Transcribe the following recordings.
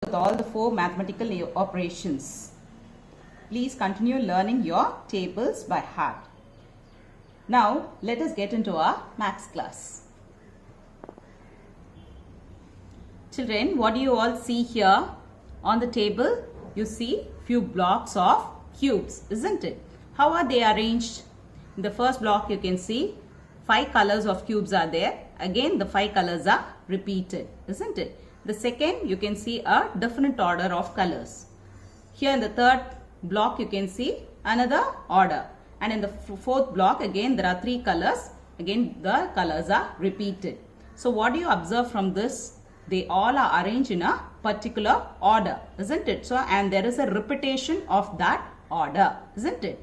with all the 4 mathematical operations. Please continue learning your tables by heart. Now, let us get into our maths class. Children, what do you all see here on the table? You see few blocks of cubes, isn't it? How are they arranged? In the first block, you can see 5 colors of cubes are there. Again, the 5 colors are repeated, isn't it? The second, you can see a different order of colors. Here in the third block, you can see another order. And in the fourth block, again, there are 3 colors. Again, the colors are repeated. So, what do you observe from this? They all are arranged in a particular order, isn't it? So, and there is a repetition of that order, isn't it?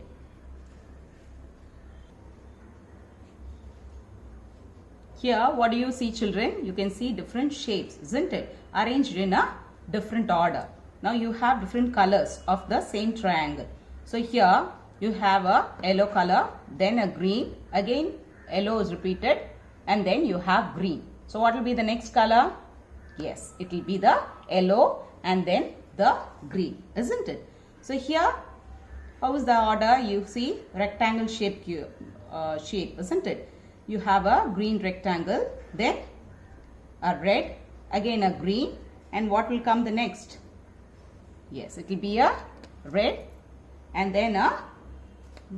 Here, what do you see, children? You can see different shapes, isn't it? Arranged in a different order. Now, you have different colors of the same triangle. So, here you have a yellow color, then a green, again yellow is repeated, and then you have green. So, what will be the next color? Yes, it will be the yellow and then the green, isn't it? So, here, how is the order? You see rectangle shape, isn't it? You have a green rectangle, then a red, again a green, and what will come the next? Yes, it will be a red and then a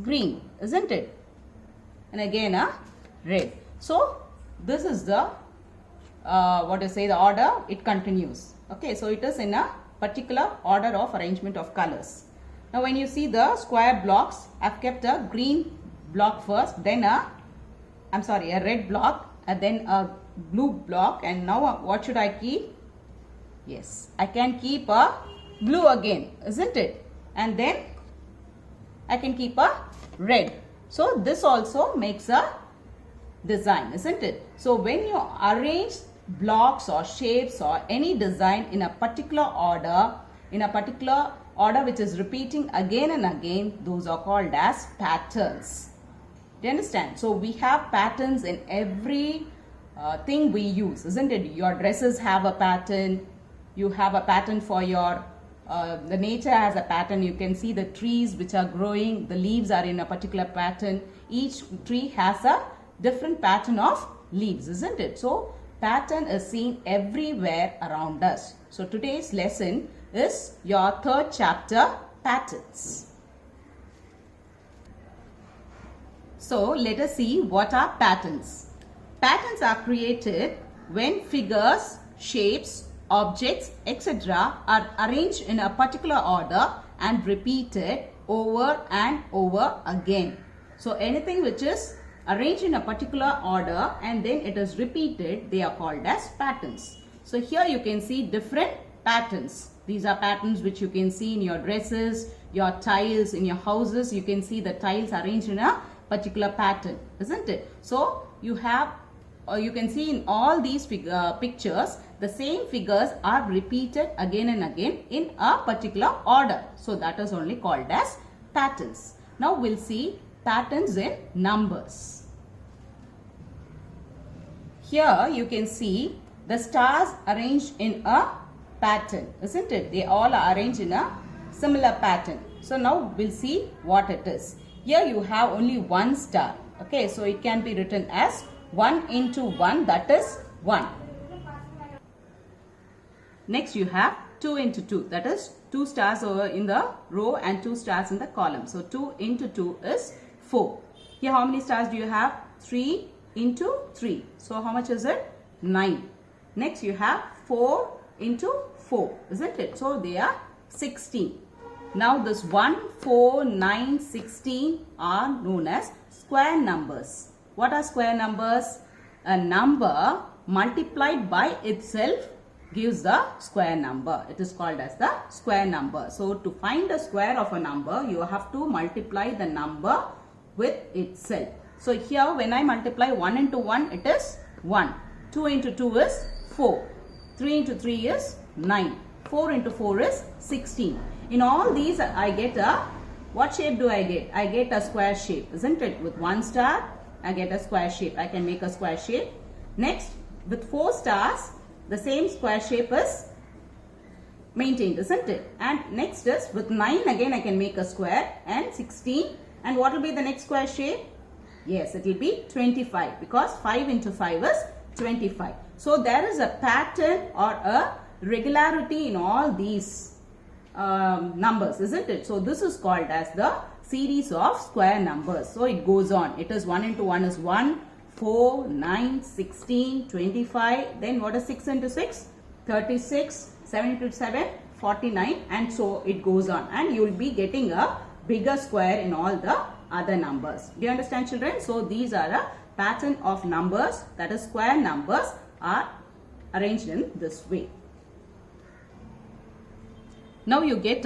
green, isn't it? And again a red. So, this is the the order, it continues. Okay, so it is in a particular order of arrangement of colors. Now, when you see the square blocks, I have kept a green block first, then a red block, and then a blue block, and now what should I keep? Yes, I can keep a blue again, isn't it? And then I can keep a red. So, this also makes a design, isn't it? So, when you arrange blocks or shapes or any design in a particular order, which is repeating again and again, those are called as patterns. Do you understand? So, we have patterns in every thing we use, isn't it? Your dresses have a pattern. You have a pattern for your, the nature has a pattern. You can see the trees which are growing, the leaves are in a particular pattern. Each tree has a different pattern of leaves, isn't it? So, pattern is seen everywhere around us. So, today's lesson is your 3rd chapter, patterns. So, let us see what are patterns. Patterns are created when figures, shapes, objects, etc. are arranged in a particular order and repeated over and over again. So, anything which is arranged in a particular order and then it is repeated, they are called as patterns. So, here you can see different patterns. These are patterns which you can see in your dresses, your tiles, in your houses. You can see the tiles arranged in a particular pattern, isn't it? So, you can see in all these pictures, the same figures are repeated again and again in a particular order. So, that is only called as patterns. Now, we'll see patterns in numbers. Here, you can see the stars arranged in a pattern, isn't it? They all are arranged in a similar pattern. So, now we'll see what it is. Here you have only one star. Okay, so it can be written as 1 into 1, that is 1. Next you have 2 into 2, that is 2 stars over in the row and 2 stars in the column. So 2 into 2 is 4. Here how many stars do you have? 3 into 3. So how much is it? 9. Next you have 4 into 4, isn't it? So they are 16. Now this 1, 4, 9, 16 are known as square numbers. What are square numbers? A number multiplied by itself gives the square number. It is called as the square number. So, to find the square of a number, you have to multiply the number with itself. So, here when I multiply 1 into 1, it is 1. 2 into 2 is 4. 3 into 3 is 9. 4 into 4 is 16. In all these, I get a, what shape do I get? I get a square shape, isn't it? With 1 star, I get a square shape. I can make a square shape. Next, with 4 stars, the same square shape is maintained, isn't it? And next is with 9 again I can make a square, and 16, and what will be the next square shape? Yes, it will be 25, because 5 into 5 is 25. So there is a pattern or a regularity in all these numbers, isn't it? So this is called as the series of square numbers. So it goes on. It is 1 into 1 is 1, 4, 9, 16, 25. Then what is 6 into 6? 36, 7 into 7, 49, and so it goes on. And you will be getting a bigger square in all the other numbers. Do you understand, children? So these are a pattern of numbers, that is square numbers are arranged in this way. Now you get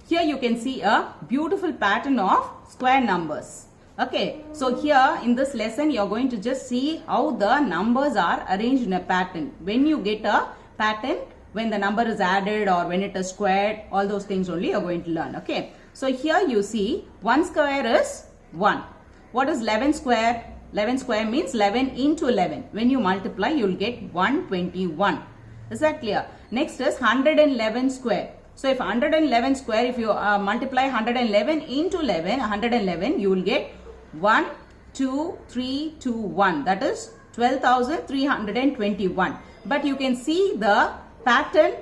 here you can see a beautiful pattern of square numbers. Okay, so here in this lesson you are going to just see how the numbers are arranged in a pattern. When you get a pattern, when the number is added or when it is squared, all those things only you are going to learn. Okay, so here you see 1 square is 1. What is 11 square? 11 square means 11 into 11. When you multiply, you will get 121. Is that clear? Next is 111 square. So if 111 square, if you multiply 111 into 11, 111, you will get 1, 2, 3, 2, 1. That is 12,321. But you can see the pattern,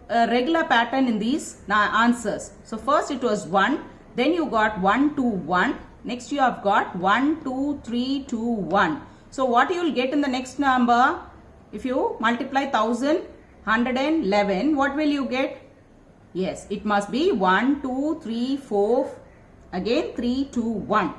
regular pattern in these answers. So first it was 1, then you got 1, 2, 1. Next you have got 1, 2, 3, 2, 1. So what you will get in the next number? If you multiply 1,111, what will you get? Yes, it must be 1, 2, 3, 4, again 3, 2, 1.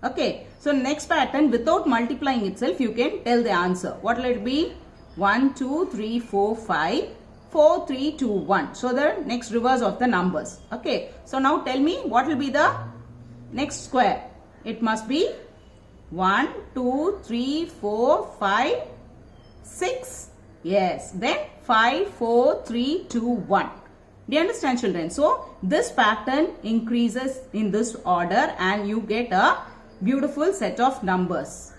Okay, so next pattern without multiplying itself, you can tell the answer. What will it be? 1, 2, 3, 4, 5, 4, 3, 2, 1. So the next reverse of the numbers. Okay, so now tell me what will be the next square. It must be 1, 2, 3, 4, 5, 6. Yes, then 5, 4, 3, 2, 1. Do you understand, children? So this pattern increases in this order and you get a beautiful set of numbers.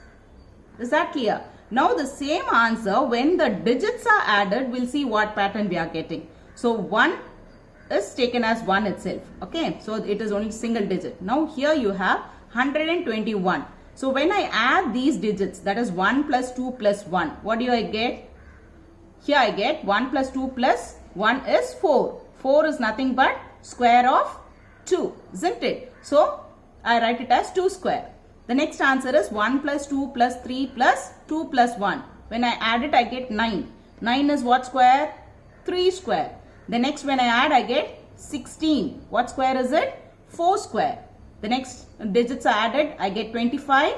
Is that clear? Now the same answer, when the digits are added, we'll see what pattern we are getting. So 1 is taken as 1 itself. Okay, so it is only single digit. Now here you have 121. So when I add these digits, that is 1 plus 2 plus 1, what do I get? Here I get 1 plus 2 plus 1 is 4. 4 is nothing but square of 2, isn't it? So I write it as 2 square. The next answer is 1 plus 2 plus 3 plus 2 plus 1. When I add it, I get 9. 9 is what square? 3 square. The next when I add, I get 16. What square is it? 4 square. The next digits are added, I get 25.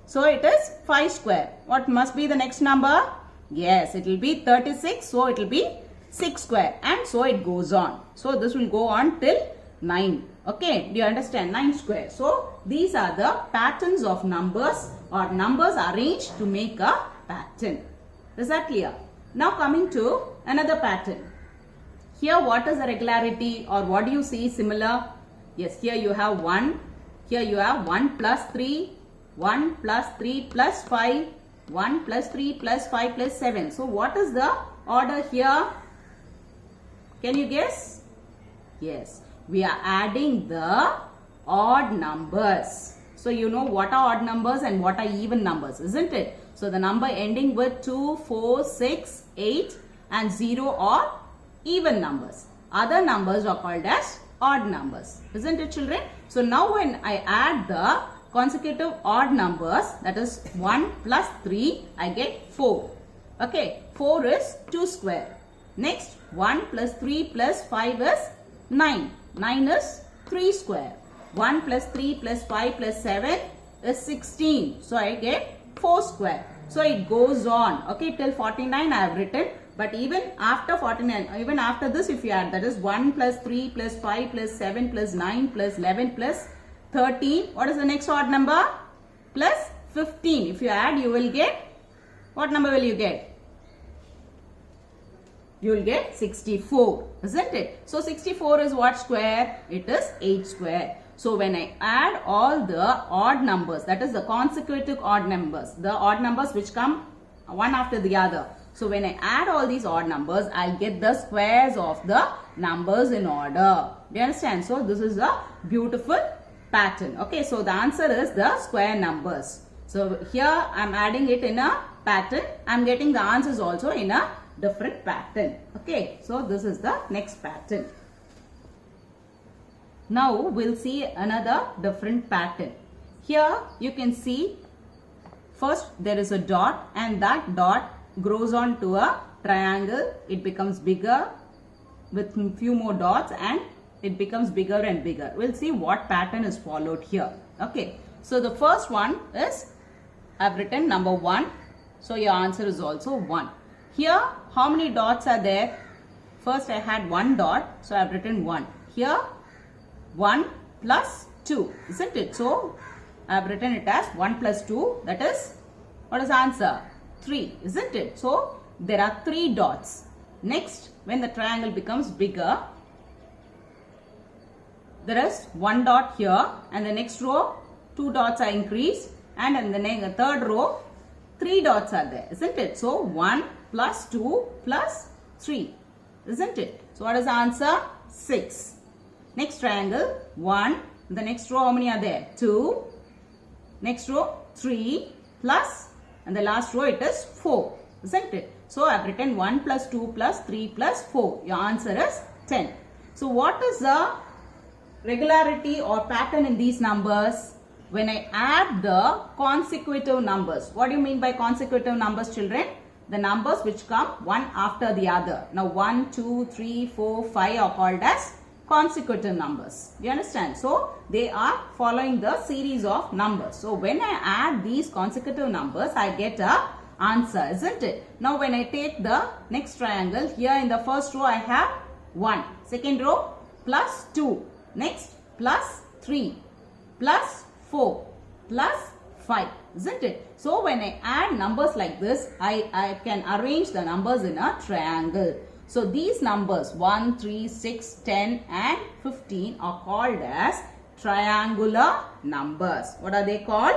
So it is 5 square. What must be the next number? Yes, it will be 36. So it will be 6 square, and so it goes on. So this will go on till 9. Okay, do you understand? 9 square. So these are the patterns of numbers or numbers arranged to make a pattern. Is that clear? Now coming to another pattern. Here what is the regularity or what do you see similar? Yes, here you have 1. Here you have 1 plus 3, 1 plus 3 plus 5, 1 plus 3 plus 5 plus 7. So what is the order here? Can you guess? Yes, we are adding the odd numbers. So you know what are odd numbers and what are even numbers, isn't it? So the number ending with 2, 4, 6, 8 and 0 are even numbers. Other numbers are called as odd numbers, isn't it, children? So now when I add the consecutive odd numbers, that is 1 plus 3, I get 4. Okay, 4 is 2 square. Next, 1 plus 3 plus 5 is 9. 9 is 3 square. 1 plus 3 plus 5 plus 7 is 16. So I get 4 square. So it goes on. Okay, till 49 I have written. But even after 49, even after this if you add, that is 1 plus 3 plus 5 plus 7 plus 9 plus 11 plus 13. What is the next odd number? Plus 15. If you add, you will get, what number will you get? You will get 64, isn't it? So 64 is what square? It is 8 square. So when I add all the odd numbers, that is the consecutive odd numbers, the odd numbers which come one after the other. So when I add all these odd numbers, I'll get the squares of the numbers in order. Do you understand? So this is a beautiful pattern. Okay, so the answer is the square numbers. So here I'm adding it in a pattern. I'm getting the answers also in a different pattern. Okay, so this is the next pattern. Now we'll see another different pattern. Here you can see first there is a dot, and that dot grows on to a triangle. It becomes bigger with few more dots, and it becomes bigger and bigger. We'll see what pattern is followed here. Okay, so the first one is, I've written number 1. So your answer is also 1. Here how many dots are there? First I had 1 dot, so I've written 1. Here 1 plus 2, isn't it? So I've written it as 1 plus 2, that is, what is the answer? 3, isn't it? So there are 3 dots. Next, when the triangle becomes bigger, there is 1 dot here, and the next row 2 dots are increased, and in the third row 3 dots are there, isn't it? So 1 plus 2 plus 3, isn't it? So what is the answer? 6. Next triangle 1, the next row how many are there? 2, next row 3 plus, and the last row it is 4, isn't it? So I have written 1 plus 2 plus 3 plus 4. Your answer is 10. So what is the regularity or pattern in these numbers? When I add the consecutive numbers. What do you mean by consecutive numbers, children? The numbers which come one after the other. Now 1, 2, 3, 4, 5 are called as consecutive numbers. Do you understand? So they are following the series of numbers. So when I add these consecutive numbers, I get a answer, isn't it? Now when I take the next triangle, here in the first row I have 1, second row plus 2, next plus 3, plus 4, plus 5, isn't it? So when I add numbers like this, I can arrange the numbers in a triangle. So these numbers 1, 3, 6, 10 and 15 are called as triangular numbers. What are they called?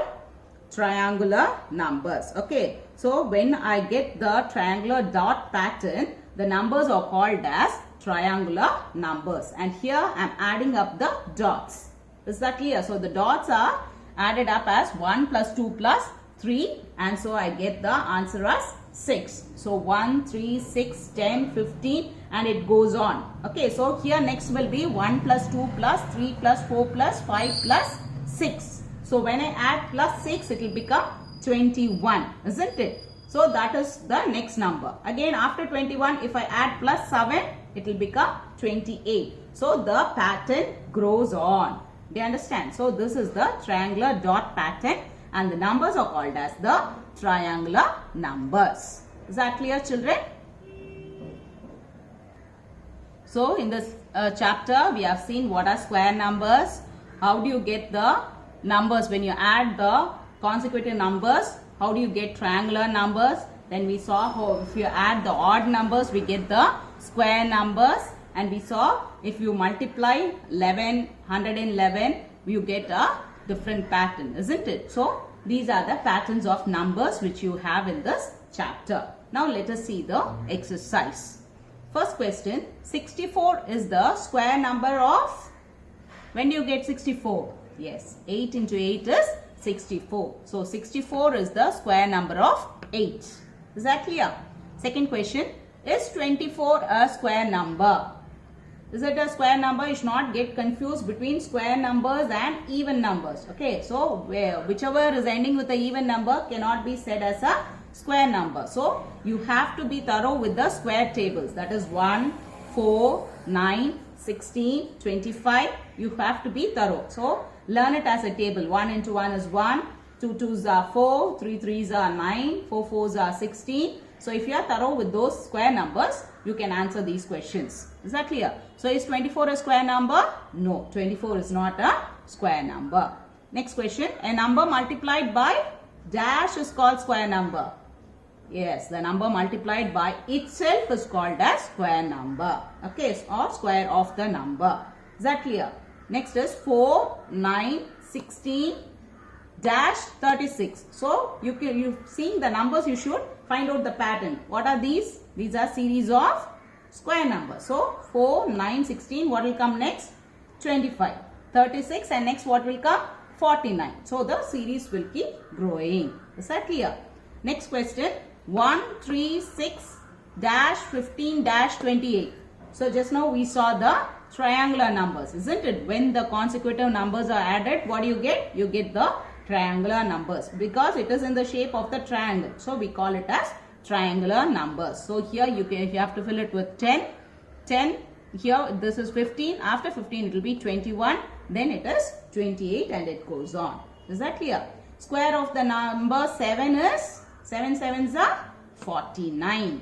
Triangular numbers. Okay. So when I get the triangular dot pattern, the numbers are called as triangular numbers. And here I am adding up the dots. Is that clear? So the dots are added up as 1 plus 2 plus 3, and so I get the answer as 6. So 1, 3, 6, 10, 15 and it goes on. Okay, so here next will be 1 plus 2 plus 3 plus 4 plus 5 plus 6. So when I add plus 6, it will become 21, isn't it? So that is the next number. Again after 21, if I add plus 7, it will become 28. So the pattern grows on. Do you understand? So this is the triangular dot pattern, and the numbers are called as the triangular numbers. Is that clear, children? So in this chapter, we have seen what are square numbers. How do you get the numbers when you add the consecutive numbers? How do you get triangular numbers? Then we saw how if you add the odd numbers, we get the square numbers. And we saw if you multiply 111, you get a different pattern, isn't it? So these are the patterns of numbers which you have in this chapter. Now let us see the exercise. First question, 64 is the square number of, when do you get 64? Yes, 8 into 8 is 64. So 64 is the square number of 8. Is that clear? Second question, is 24 a square number? Is it a square number? You should not get confused between square numbers and even numbers. Okay, so whichever is ending with the even number cannot be said as a square number. So you have to be thorough with the square tables. That is 1, 4, 9, 16, 25. You have to be thorough. So learn it as a table. 1 into 1 is 1. 2 2s are 4. 3 3s are 9. 4 4s are 16. So if you are thorough with those square numbers, you can answer these questions. Is that clear? So is 24 a square number? No, 24 is not a square number. Next question, a number multiplied by dash is called square number. Yes, the number multiplied by itself is called as square number. Okay, or square of the number. Is that clear? Next is 4, 9, 16, dash 36. So you seeing the numbers, you should find out the pattern. What are these? These are series of square numbers. So 4, 9, 16. What will come next? 25. 36 and next what will come? 49. So the series will keep growing. Is that clear? Next question. 1, 3, 6, dash 15, dash 28. So just now we saw the triangular numbers, isn't it? When the consecutive numbers are added, what do you get? You get the triangular numbers because it is in the shape of the triangle. So we call it as triangular numbers. So here you have to fill it with 10. 10. Here this is 15. After 15 it will be 21. Then it is 28 and it goes on. Is that clear? Square of the number 7 is 7 sevens are 49.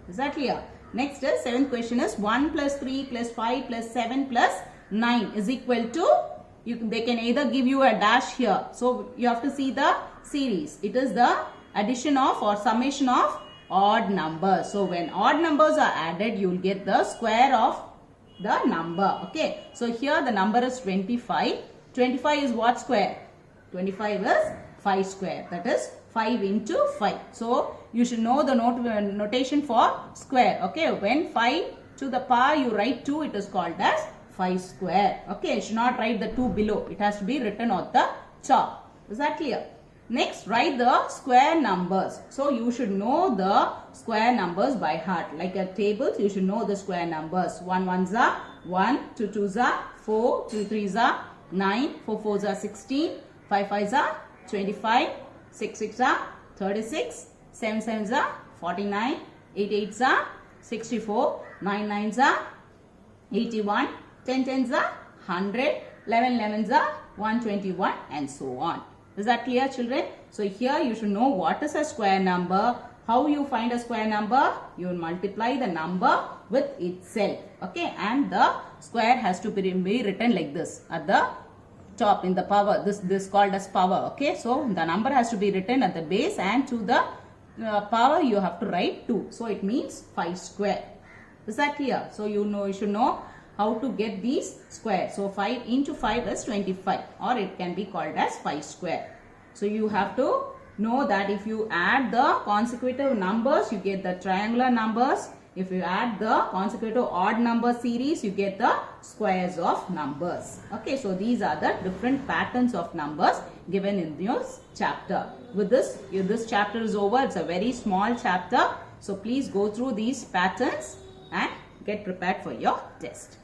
Is that clear? Next is 7th question is 1 plus 3 plus 5 plus 7 plus 9 is equal to, they can either give you a dash here. So you have to see the series. It is the addition of or summation of odd numbers. So when odd numbers are added, you will get the square of the number. Okay. So here the number is 25. 25 is what square? 25 is 5 square. That is 5 into 5. So you should know the notation for square. Okay. When 5 to the power you write 2, it is called as 5 square. Okay. You should not write the 2 below. It has to be written on the top. Is that clear? Next, write the square numbers. So you should know the square numbers by heart. Like a table, you should know the square numbers. 1 ones are 1, 2 twos are 4, 3 threes are 9, 4 fours are 16, 5 fives are 25, 6 six are 36, 7 sevens are 49, 8 eights are 64, 9 nines are 81, 10 tens are 100, 11 elevens are 121 and so on. Is that clear, children? So here you should know what is a square number. How you find a square number? You will multiply the number with itself. Okay, and the square has to be written like this at the top in the power. This called as power. Okay, so the number has to be written at the base and to the power you have to write 2. So it means 5 square. Is that clear? So you should know how to get these squares. So 5 into 5 is 25 or it can be called as 5 square. So you have to know that if you add the consecutive numbers, you get the triangular numbers. If you add the consecutive odd number series, you get the squares of numbers. Okay, so these are the different patterns of numbers given in this chapter. With this chapter is over. It's a very small chapter. So please go through these patterns and get prepared for your test.